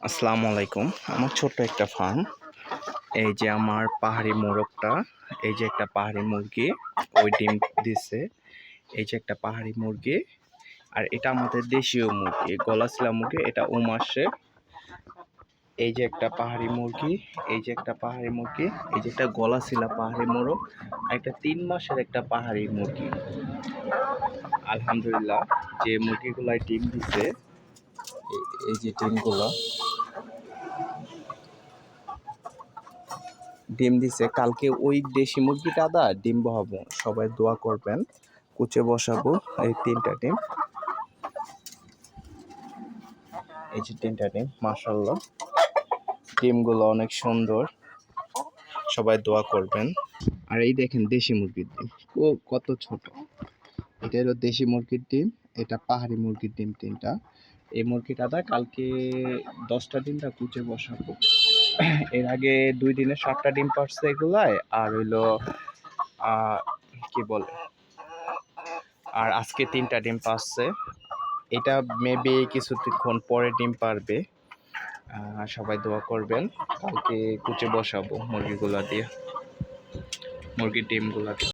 আসসালামু আলাইকুম। আমার ছোট্ট একটা ফার্ম। এই যে আমার পাহাড়ি মোরগটা, এই যে একটা পাহাড়ি মুরগি, ওই ডিম দিছে। এই যে একটা পাহাড়ি মুরগি, আর এটা আমাদের দেশীয় মুরগি, গলাচিলা মুরগি, এটা মাসে। এই যে একটা পাহাড়ি মুরগি, এই যে একটা পাহাড়ি মুরগি, এই যে একটা গলাচিলা পাহাড়ি মোরগ, আর একটা 3 মাসের একটা পাহাড়ি মুরগি। আলহামদুলিল্লাহ, যে মুরগিগুলাই ডিম দিছে, এই যে ডিমগুলো ডিম দিছে, কালকে ওই দেশি মুরগিটা ডিম বহাবো। সবাই দোয়া করবেন। কুচে বসাবো এই 3টা ডিম। এই যে 3টা ডিম, মাশাআল্লাহ, ডিমগুলো অনেক সুন্দর। সবাই দোয়া করবেন। আর এই দেখেন দেশি মুরগির ডিম, ও কত ছোট। এটা হলো দেশি মুরগির ডিম, এটা পাহাড়ি মুরগির ডিম 3টা। এই মুরগিটা কালকে 10টা ডিমটা কুচে বসাবো। এর আগে 2 দিনে 7টা ডিম পারছে এগুলায়, আর হইলো কি বলে, আর আজকে 3টা ডিম পারছে। এটা মেবি কিছুক্ষণ পরে ডিম পারবে। সবাই দোয়া করবেন। কালকে কুচে বসাবো মুরগির ডিমগুলা দিয়ে।